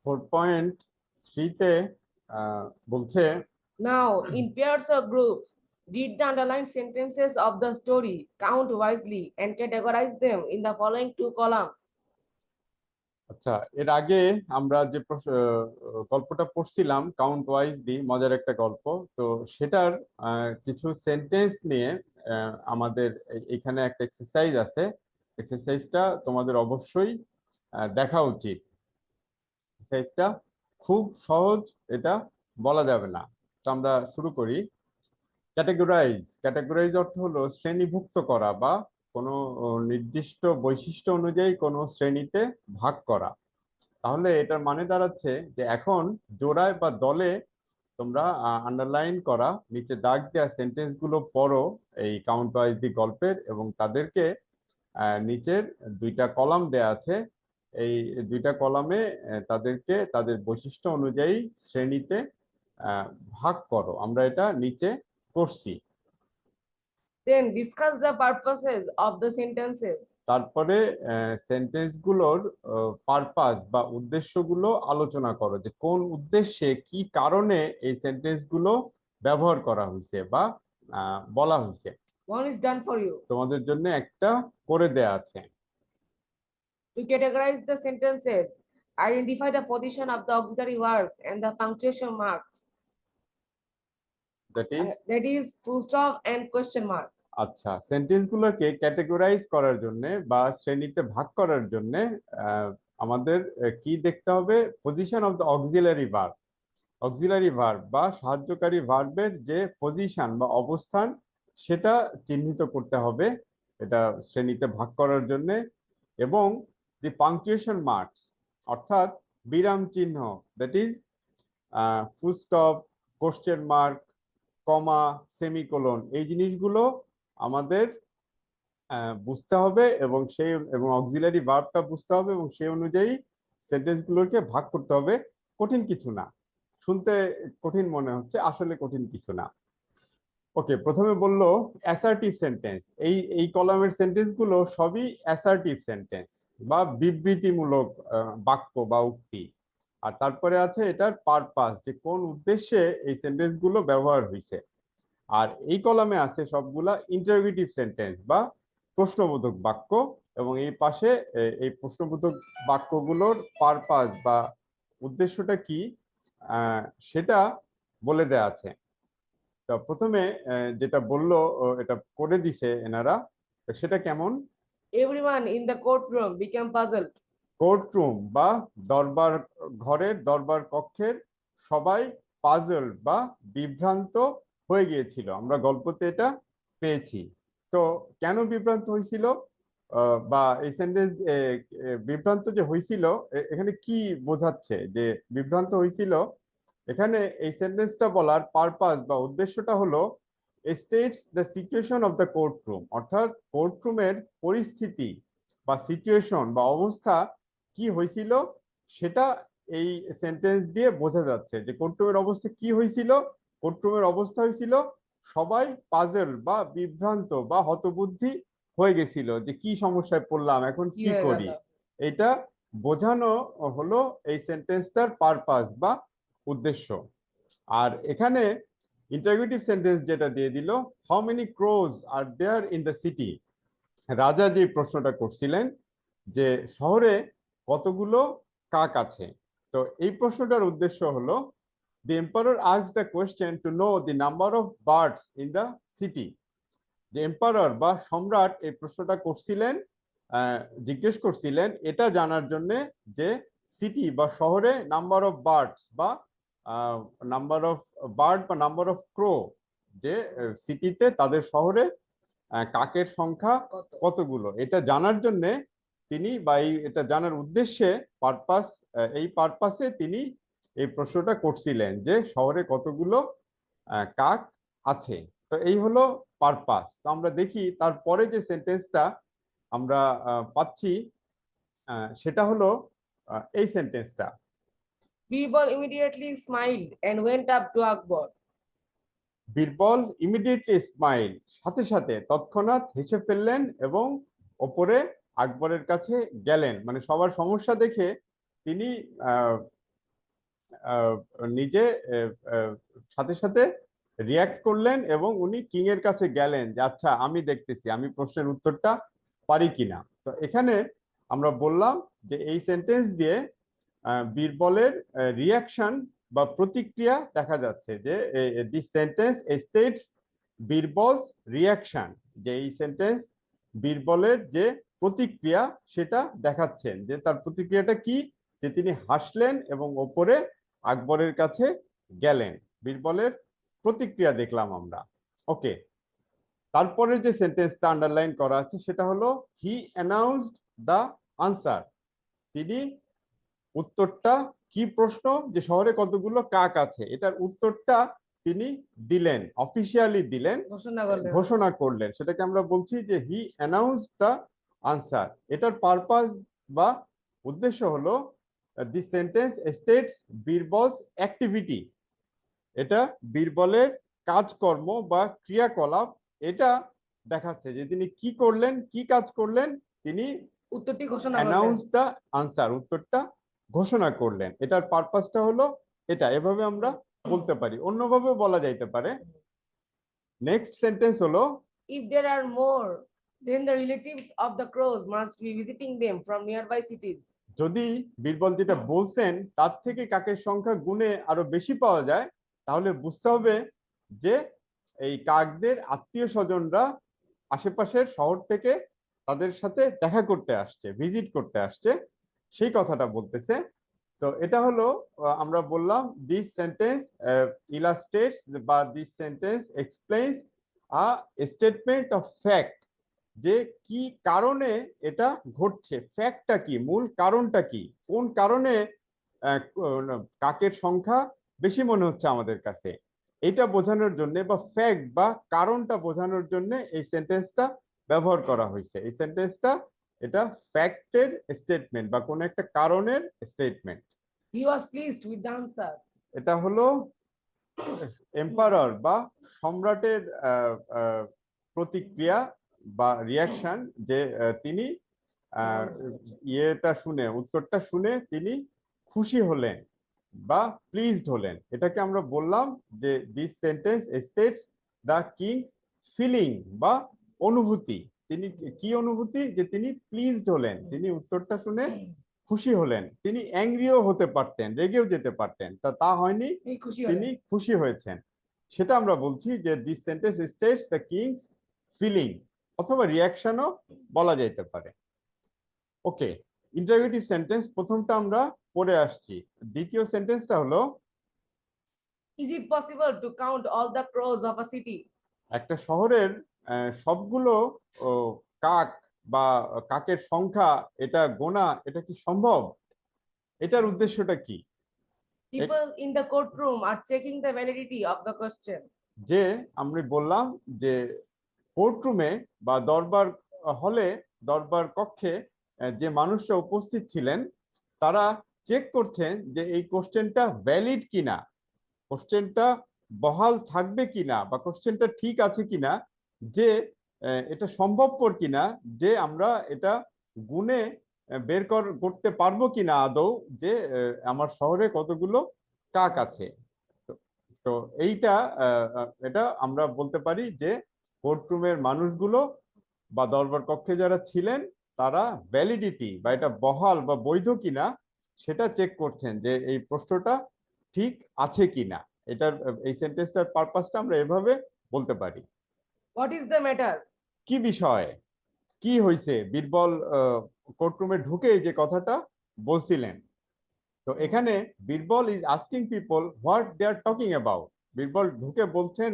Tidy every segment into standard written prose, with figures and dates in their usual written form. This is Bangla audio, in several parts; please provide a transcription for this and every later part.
4.3 তে বলছে Now, in pairs or groups, read the underlined sentences of the story, count wisely, and categorize them in the following two columns. আচ্ছা, এর আগে আমরা যে গল্পটা পড়ছিলাম কাউন্ট ওয়াইজলি, মজার একটা গল্প। তো সেটার কিছু সেন্টেন্স নিয়ে আমাদের এখানে একটা এক্সারসাইজ আছে। এক্সারসাইজটা তোমাদের অবশ্যই দেখা উচিত। এক্সারসাইজটা খুব সহজ, এটা বলা যাবে না। তো আমরা শুরু করি। ক্যাটাগরাইজ অর্থ হলো শ্রেণীভুক্ত করা বা কোনো নির্দিষ্ট বৈশিষ্ট্য অনুযায়ী কোনো শ্রেণীতে ভাগ করা। তাহলে এটার মানে দাঁড়াচ্ছে যে এখন জোড়ায় বা দলে তোমরা আন্ডারলাইন করা নিচে দাগ দেওয়া সেন্টেন্স গুলো পড়ো এই কাউন্ট ওয়াইজলি গল্পের, এবং তাদেরকে নিচের দুইটা কলাম দেয়া আছে। এই দুইটা কলামে তাদেরকে তাদের বৈশিষ্ট্য অনুযায়ী শ্রেণীতে ভাগ করো। আমরা এটা নিচে করছি। Then discuss the purposes of the sentences. তারপরে সেন্টেন্স গুলোর পারপাস বা উদ্দেশ্যগুলো আলোচনা করো, যে কোন উদ্দেশ্যে কি কারণে এই সেন্টেন্স গুলো ব্যবহার করা হয়েছে বা বলা হয়েছে। One is done for you. তোমাদের জন্য একটা করে দেয়া আছে। To categorize the sentences, identify the position of the auxiliary verbs and the punctuation marks. That is full stop and question mark. আচ্ছা, সেন্টেন্স গুলোকে ক্যাটেগরাইজ করার জন্য বা শ্রেণীতে ভাগ করার জন্য আমাদের কি দেখতে হবে? Position of the auxiliary verb. Auxiliary verb বা সাহায্যকারী ভার্বের যে পজিশন বা অবস্থান, সেটা চিহ্নিত করতে হবে এটা শ্রেণীতে ভাগ করার জন্য। এবং দি পাংচুয়েশন মার্কস, অর্থাৎ বিরাম চিহ্ন, that is full stop, question mark, comma, semicolon, এই জিনিসগুলো আমাদের বুঝতে হবে এবং অক্সিলারি ভার্বটা বুঝতে হবে এবং সেই অনুযায়ী সেন্টেন্স গুলোকে ভাগ করতে হবে। কঠিন কিছু না। শুনতে কঠিন মনে হচ্ছে, আসলে কঠিন কিছু না। ওকে, প্রথমে বললো অ্যাসার্টিভ সেন্টেন্স। এই কলামের সেন্টেন্স গুলো সবই অ্যাসার্টিভ সেন্টেন্স বা বিবৃতিমূলক বাক্য বা উক্তি। আর তারপরে আছে এটার পারপাস, যে কোন উদ্দেশ্যে এই সেন্টেন্স গুলো ব্যবহার হয়েছে। আর এই কলামে আছে সবগুলা ইন্টারোগেটিভ সেন্টেন্স বা প্রশ্নবোধক বাক্য, এবং এই পাশে এই প্রশ্নবোধক বাক্যগুলোর পারপাস বা উদ্দেশ্যটা কি সেটা বলে দেয়া আছে। তো প্রথমে যেটা বললো, এটা করে দিছে এনারা, তো সেটা কেমন? Everyone in the courtroom became puzzled. Courtroom বা দরবার ঘরের, দরবার কক্ষের সবাই পাজল বা বিভ্রান্ত হয়ে গিয়েছিল। আমরা গল্পতে এটা পেয়েছি। তো কেন বিভ্রান্ত হয়েছিল বা এই সেন্টেন্স বিভ্রান্ত যে হয়েছিল, এখানে কি বোঝাচ্ছে যে বিভ্রান্ত হয়েছিল? এখানে এই সেন্টেন্সটা বলার পারপাস বা উদ্দেশ্যটা হলো states the situation of the courtroom, অর্থাৎ কোর্টরুমের পরিস্থিতি বা সিচুয়েশন বা অবস্থা কি হয়েছিল সেটা এই সেন্টেন্স দিয়ে বোঝা যাচ্ছে। যে কোর্টরুমের অবস্থা কি হয়েছিল? কোর্টরুমের অবস্থা হয়েছিল সবাই পাজল বা বিভ্রান্ত বা হতবুদ্ধি হয়ে গেছিল, যে কি সমস্যায় পড়লাম, এখন কি করি। এটা বোঝানো হলো এই সেন্টেন্সটার পারপাস বা উদ্দেশ্য। আর এখানে ইন্টারোগেটিভ সেন্টেন্স যেটা দিয়ে দিল, how many crows are there in the city. রাজা যে প্রশ্নটা করছিলেন যে শহরে কতগুলো কাক আছে, তো এই প্রশ্নটার উদ্দেশ্য হলো the emperor asked the question to know the number of birds in the city। যে এম্পারার বা সম্রাট এই প্রশ্নটা করছিলেন, জিজ্ঞেস করছিলেন এটা জানার জন্য যে সিটি বা শহরে নাম্বার অফ বার্ডস বা নাম্বার অফ বার্ড বা নাম্বার অফ ক্রো, যে সিটিতে তাদের শহরে কাকের সংখ্যা কতগুলো, এটা জানার জন্য তিনি বা এটা জানার উদ্দেশ্যে এই পারপাসে তিনি এই প্রশ্নটা করছিলেন যে শহরে কতগুলো কাক আছে। তো এই হলো পারপাস। তো আমরা দেখি তারপরে যে সেন্টেন্সটা আমরা পাচ্ছি সেটা হলো এই সেন্টেন্সটা। Birbal immediately smiled and went up to Akbar. Birbal immediately smile, সাথে সাথে তৎক্ষণাৎ হেসে ফেললেন এবং ওপরে আকবরের কাছে গেলেন। মানে সবার সমস্যা দেখে তিনি আহ, নিজে সাথে সাথে রিয়াক্ট করলেন এবং উনি কিং এর কাছে গেলেন যে আচ্ছা আমি দেখতেছি আমি প্রশ্নের উত্তরটা পারি কিনা। তো এখানে আমরা বললাম যে এই সেন্টেন্স দিয়ে বীরবলের রিয়াকশন বা প্রতিক্রিয়া দেখা যাচ্ছে যে দিস সেন্টেন্স স্টেটস বীরবলস রিয়াকশন, যে এই সেন্টেন্স বীরবলের যে প্রতিক্রিয়া সেটা দেখাচ্ছেন, যে তার প্রতিক্রিয়াটা কি, যে তিনি হাসলেন এবং ওপরে আকবরের কাছে গেলেন। বীরবলের প্রতিক্রিয়া দেখলাম আমরা। ওকে, তারপরের যে সেন্টেন্সটা আন্ডারলাইন করা আছে সেটা হলো হি অ্যানাউন্সড দ্য আনসার। তিনি উত্তরটা, কি প্রশ্ন, যে শহরে কতগুলো কাক আছে, এটার উত্তরটা তিনি দিলেন, অফিসিয়ালি দিলেন, ঘোষণা করলেন। ঘোষণা করলেন। সেটাকে আমরা বলছি যে হি অ্যানাউন্সড দ্য আনসার। এটার পারপাস বা উদ্দেশ্য হলো দিস সেন্টেন্স স্টেটস বীরবলস অ্যাক্টিভিটি। এটা বীরবলের কাজকর্ম বা ক্রিয়াকলাপ এটা দেখাচ্ছে যে তিনি কি করলেন, কি কাজ করলেন, তিনি উত্তরটি ঘোষণা করলেন। অ্যানাউন্স দ্য আনসার, উত্তরটা ঘোষণা করলেন। এটার পারপাসটা হলো এটা, এভাবে আমরা বলতে পারি, অন্যভাবে বলা যাইতে পারে। নেক্সট সেন্টেন্স হলো If there are more, then the relatives of the crows must be visiting them from nearby cities. যদি বীরবল যেটা বলছেন তার থেকে কাকের সংখ্যা গুণে আরো বেশি পাওয়া যায়, তাহলে বুঝতে হবে যে এই কাকদের আত্মীয় স্বজনরা আশেপাশের শহর থেকে তাদের সাথে দেখা করতে আসছে, ভিজিট করতে আসছে, সেই কথাটা বলতেছে। তো এটা হলো আমরা বললাম দিস সেন্টেন্স ইলাস্ট্রেটস বা this sentence explains a statement of fact, যে কি কারণে এটা ঘটছে, ফ্যাক্টটা কি, মূল কারণটা কি, কোন কারণে কাকের সংখ্যা বেশি মনে হচ্ছে আমাদের কাছে, এটা বোঝানোর জন্য বা ফ্যাক্ট বা কারণটা বোঝানোর জন্য এই সেন্টেন্সটা ব্যবহার করা হয়েছে। এই সেন্টেন্সটা এটা ফ্যাক্টের স্টেটমেন্ট বা কোন একটা কারণের statement. He was pleased with the answer. এটা হলো এম্পারার বা সম্রাটের প্রতিক্রিয়া বা রিয়াকশন, যে তিনি ইয়েটা শুনে, উত্তরটা শুনে তিনি খুশি হলেন বা প্লিজড হলেন। এটাকে আমরা বললাম যে this sentence states the king's feeling বা অনুভূতি। তিনি কি অনুভূতি, যে তিনি প্লিজড হলেন, তিনি উত্তরটা শুনে খুশি হলেন। তিনি অ্যাংরিও হতে পারতেন, রেগেও যেতে পারতেন, তা হয়নি, তিনি খুশি তিনি হলেন। খুশি হয়েছেন। সেটা আমরা বলছি যে this sentence states the king's feeling, অথবা রিয়াকশনও বলা যাইতে পারে। ওকে, ইন্টারোগেটিভ সেন্টেন্স প্রথমটা আমরা পড়ে আসছি। দ্বিতীয় সেন্টেন্সটা হলো Is it possible to count all the crows of a city? একটা শহরের সবগুলো ও, কাক বা কাকের সংখ্যা এটা গোনা, এটা কি সম্ভব? এটার উদ্দেশ্যটা কি? People in the courtroom are checking the validity of the question. যে আমরা বললাম যে কোর্টরুমে বা দরবার হলে, দরবার কক্ষে যে মানুষরা উপস্থিত ছিলেন তারা চেক করছেন যে এই কোশ্চেনটা ভ্যালিড কিনা, কোশ্চেনটা বহাল থাকবে কিনা, বা কোশ্চেনটা ঠিক আছে কিনা, যে এটা সম্ভবপর কিনা, যে আমরা এটা গুণে বের করতে পারবো কিনা আদৌ, যে আমার শহরে কতগুলো কাক আছে। তো এইটা এটা আমরা বলতে পারি যে কোর্টরুমের মানুষগুলো বা দরবার কক্ষে যারা ছিলেন তারা ভ্যালিডিটি বা এটা বহাল বা বৈধ কিনা সেটা চেক করছেন, যে এই প্রশ্নটা ঠিক আছে কিনা। এটার এই সেন্টেন্সটার পারপাসটা আমরা এভাবে বলতে পারি। What is the matter? কি বিষয়, কি হয়েছে, বীরবল কোর্টরুমে ঢুকে যে কথাটা বলছিলেন। তো এখানে Birbal is asking people what they are talking about. Birbal ঢুকে বলছেন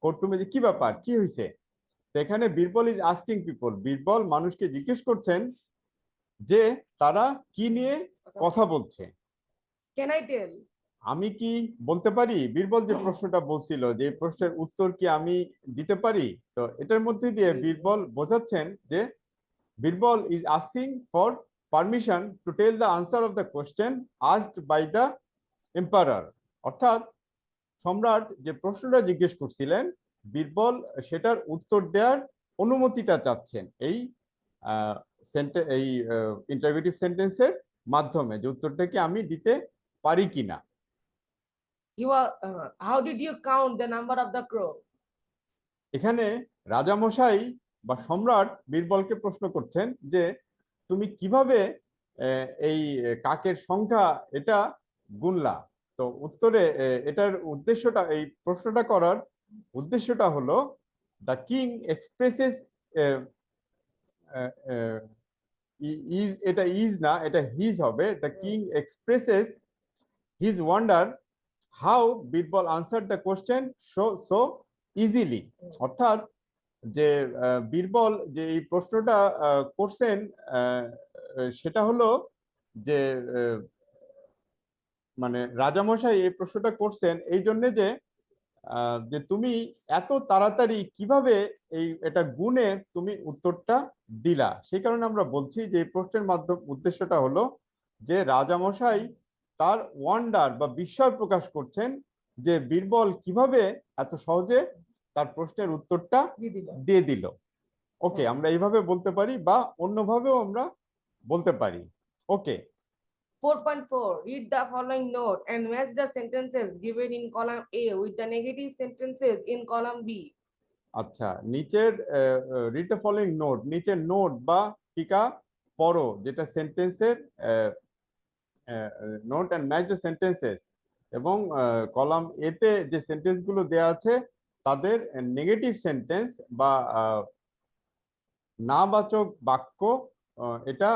কোর্টরুমে যে কি ব্যাপার, কি হয়েছে। তো এখানে Birbal is asking people, Birbal মানুষকে জিজ্ঞেস করছেন যে তারা কি নিয়ে কথা বলছে। Can I tell? আমি কি বলতে পারি, বীরবল যে প্রশ্নটা বলছিল যে এই প্রশ্নের উত্তর কি আমি দিতে পারি। তো এটার মধ্যে দিয়ে বীরবল বোঝাচ্ছেন যে Birbal is asking for permission to tell the answer of the question asked by the emperor. অর্থাৎ সম্রাট যে প্রশ্নটা জিজ্ঞেস করছিলেন, বীরবল সেটার উত্তর দেওয়ার অনুমতিটা চাচ্ছেন এই ইন্টারোগেটিভ সেন্টেন্সের মাধ্যমে, যে উত্তরটা কি আমি দিতে পারি কিনা। How did you count the number of the crow? এখানে রাজামশাই বা সম্রাট বীরবলকে প্রশ্ন করছেন যে তুমি কিভাবে এই কাকের সংখ্যা এটা গুনলা। তো উত্তরে এটার উদ্দেশ্যটা, এই প্রশ্নটা করার উদ্দেশ্যটা হলো দ্য কিং এক্সপ্রেসেস ইজ, এটা ইজ না, এটা হিজ হবে। The king expresses his wonder how Birbal answer the question so easily. অর্থাৎ যে বীরবল যে এই প্রশ্নটা করছেন সেটা হলো যে মানে রাজামশাই এই প্রশ্নটা করছেন এই জন্য যে যে তুমি এত তাড়াতাড়ি কিভাবে এটা গুনে তুমি উত্তরটা দিলা। সেই কারণে আমরা বলছি যে এই প্রশ্নের উদ্দেশ্যটা হলো যে রাজামশাই তার ওয়ান্ডার বা বিস্ময় প্রকাশ করছেন যে বীরবল কিভাবে এত সহজে তার প্রশ্নের উত্তরটা দিয়ে দিল। ওকে, আমরা এইভাবে বলতে পারি বা অন্যভাবেও আমরা বলতে পারি। ওকে, 4.4. Read the following note and match the sentences given in column A with the negative sentences in column B. আচ্ছা, নিচের রিড দ্য ফলোইং নোট, নিচের নোট বা টিকা পড়ো যেটা সেন্টেন্সের note and match the sentences, এবং কলাম এ তে যে সেন্টেন্স গুলো দেয়া আছে তাদের নেগেটিভ সেন্টেন্স বা নাবাচক বাক্য এটা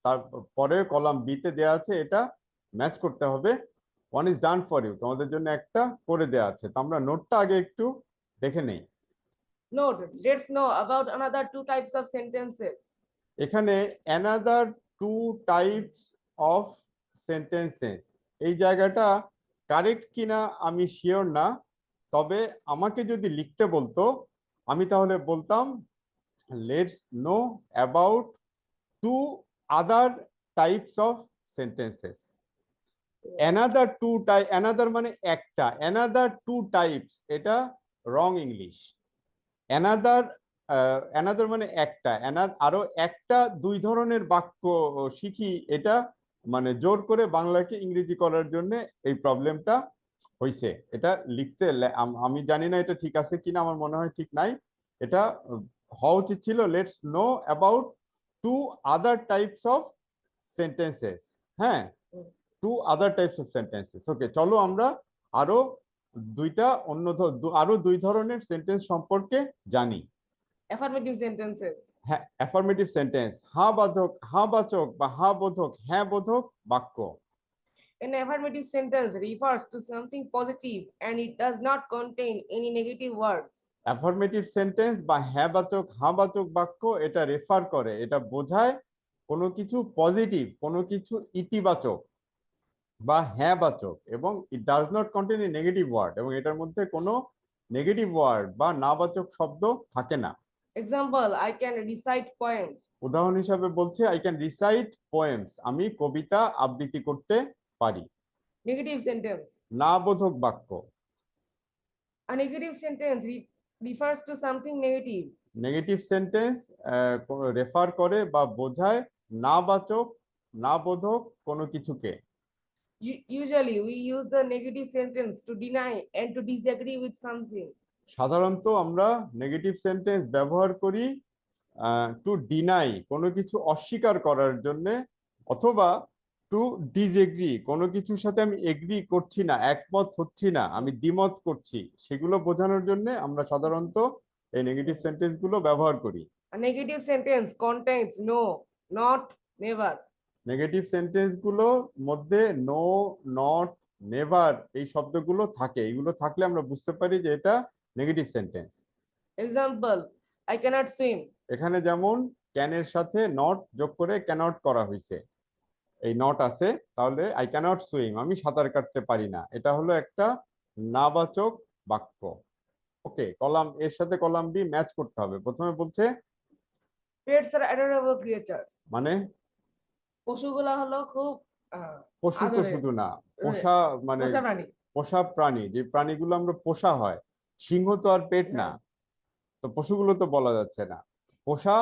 তারপরে কলাম বি তে দেয়া আছে, এটা ম্যাচ করতে হবে। One is done for you, তোমাদের জন্য একটা করে দেয়া আছে। তো আমরা নোটটা আগে একটু দেখে নেই। Note, let's know about another two types of sentences. এখানে another two types of sentences, এই জায়গাটা কারেক্ট কিনা আমি শিওর না, তবে আমাকে যদি লিখতে বলতো আমি তাহলে বলতাম let's know about two other types of sentences. Another two type, another মানে একটা, অ্যানাদার টু টাইপস এটা রং ইংলিশ। অ্যানাদার অ্যানাদার মানে একটা, আরো একটা দুই ধরনের বাক্য শিখি, এটা মানে জোর করে বাংলাকে ইংরেজি করার জন্য এই প্রবলেমটা হয়েছে। এটা লিখতে আমি জানি না এটা ঠিক আছে কিনা, আমার মনে হয় ঠিক নাই। এটা হওয়া উচিত ছিল let's know about two other types of sentences. হ্যাঁ, two other types of sentences. Okay, চলো আমরা আরো আরো দুই ধরনের সেন্টেন্স সম্পর্কে জানি। Affirmative sentences. হ্যাঁ, অ্যাফার্মেটিভ সেন্টেন্স, হা বাচক বা হা বোধক, হ্যাঁ বোধক বাক্য। An affirmative sentence refers to something positive and it does not contain any negative words. Affirmative sentence বা হ্যাঁ বাচক হা বাচক বাক্য এটা রেফার করে, এটা বোঝায় কোনো কিছু পজিটিভ, কোনো কিছু ইতিবাচক বা হ্যাঁ বাচক, এবং it does not contain a negative word, এবং এটার মধ্যে কোনো নেগেটিভ ওয়ার্ড বা নাবাচক শব্দ থাকে না। Example, I can recite poems. উদাহরণ হিসাবে বলছে আই ক্যান রিসাইট পোয়েমস, আমি কবিতা আবৃত্তি করতে পারি। Negative sentence. না বোধক বাক্য, A negative sentence refers to something negative. Negative sentence refer করে বা বোঝায় নাবাচক না বোধক কোনো কিছুকে। Usually, we use the negative sentence to deny and to disagree with something. সাধারণত আমরা নেগেটিভ সেন্টেন্স ব্যবহার করি টু ডিনাই, কোনো কিছু অস্বীকার করার জন্য, অথবা টু ডিসএগ্রি, কোনো কিছুর সাথে আমি এগ্রি করছি না, একমত হচ্ছি না, আমি দ্বিমত করছি, সেগুলো বোঝানোর জন্য আমরা সাধারণত এই নেগেটিভ সেন্টেন্স গুলো ব্যবহার করি। A negative sentence contains no, not, never. Negative sentence গুলোর মধ্যে নো, নট, নেভার এই শব্দগুলো থাকে, এগুলো থাকলে আমরা বুঝতে পারি যে এটা negative sentence. Example, I cannot swim. এখানে যেমন ক্যানের সাথে নট যোগ করে ক্যানট করা হয়েছে, এই নট আছে, তাহলে আই ক্যানট সুইম, আমি সাঁতার কাটতে পারি না, এটা হলো একটা নাবাচক বাক্য। ওকে, কলাম এর সাথে কলাম বি ম্যাচ করতে হবে। প্রথমে বলছে Pets are adorable creatures. মানে পশুগুলা হলো খুব পশু তো আদরের। শুধু না, পোষা মানে পোষা প্রাণী। পোষা প্রাণী, যে প্রাণীগুলো আমরা পোষা হয়, সিংহ তো আর পেট না, তো পশুগুলো তো বলা যাচ্ছে না। পোষা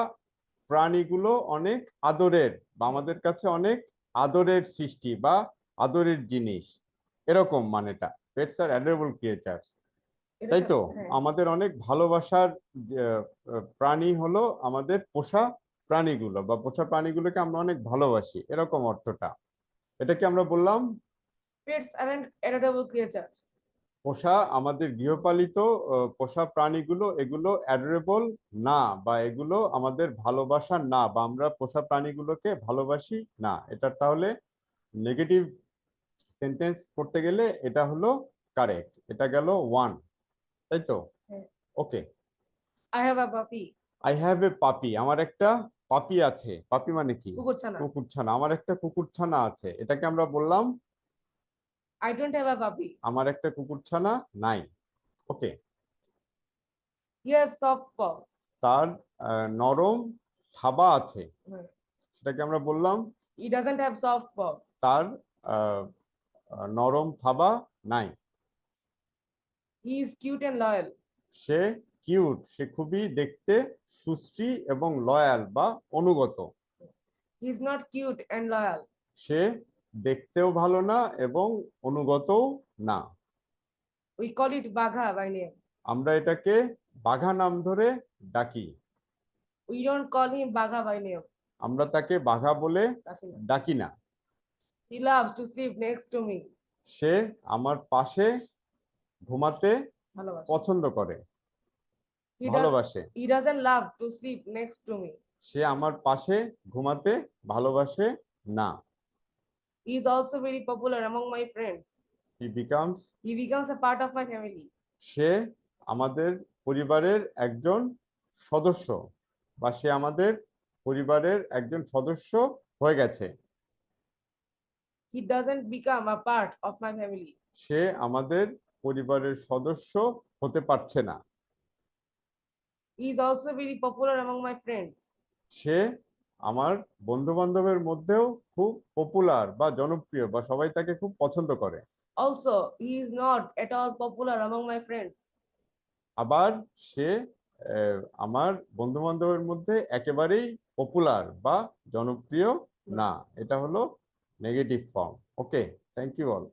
প্রাণীগুলো অনেক আদরের বা আমাদের কাছে অনেক আদরের সৃষ্টি বা আদরের জিনিস, এরকম মানেটা। পেটস আর অ্যাডোরেবল ক্রিয়েচার্স, এটা তাই তো? হ্যাঁ। আমাদের অনেক ভালোবাসার প্রাণী হলো আমাদের পোষা প্রাণীগুলো, বা পোষা প্রাণীগুলোকে আমরা অনেক ভালোবাসি, এরকম অর্থটা। এটা কি আমরা বললাম? Pets aren't adorable creatures. পোষা আমাদের গৃহপালিত পোষা প্রাণীগুলো এগুলো অ্যাডোরেবল না, বা এগুলো আমাদের ভালোবাসার না, বা আমরা পোষা প্রাণীগুলোকে ভালোবাসি না। এটা তাহলে নেগেটিভ সেন্টেন্স করতে গেলে এটা হলো কারেক্ট। এটা গেল 1, তাই তো? হ্যাঁ। ওকে। I have a puppy. I have a পাপি, আমার একটা পাপি আছে। পাপি মানে কি? কুকুরছানা। কুকুরছানা। আমার একটা কুকুরছানা আছে, এটাকে আমরা বললাম I don't have a puppy. আমার একটা কুকুরছানা নাই। ওকে। He has soft paws. তার নরম থাবা আছে, হ্যাঁ। সেটাকে আমরা বললাম He doesn't have soft paws. তার আহ, নরম থাবা নাই। He is cute and loyal. সে কিউট, সে খুবই দেখতে সুশ্রী এবং লয়াল বা অনুগত। He is not cute and loyal. সে দেখতেও ভালো না এবং অনুগতও না। We call it Bagha by name. আমরা এটাকে বাঘা নাম ধরে ডাকি। We don't call him Bagha by name. আমরা তাকে বাঘা বলে রাখি না। ডাকি না। He loves to sleep next to me. সে আমার পাশে ঘুমাতে ভালোবাসে। পছন্দ করে, He ভালোবাসে। He doesn't love to sleep next to me. সে আমার পাশে ঘুমাতে ভালোবাসে না। He is also very popular among my friends. He becomes, He becomes a part of my family. সে আমাদের পরিবারের একজন সদস্য, বা সে আমাদের পরিবারের একজন সদস্য হয়ে গেছে। He doesn't become a part of my family. সে আমাদের পরিবারের সদস্য হতে পারছে না। He is also very popular among my friends. সে আমার বন্ধু বান্ধবের মধ্যেও খুব পপুলার বা জনপ্রিয়, বা সবাই তাকে খুব পছন্দ করে। Also, he is not at all popular among my friends. আবার সে আমার বন্ধু বান্ধবের মধ্যে একেবারেই পপুলার বা জনপ্রিয় না। এটা হলো negative form. Okay, thank you all.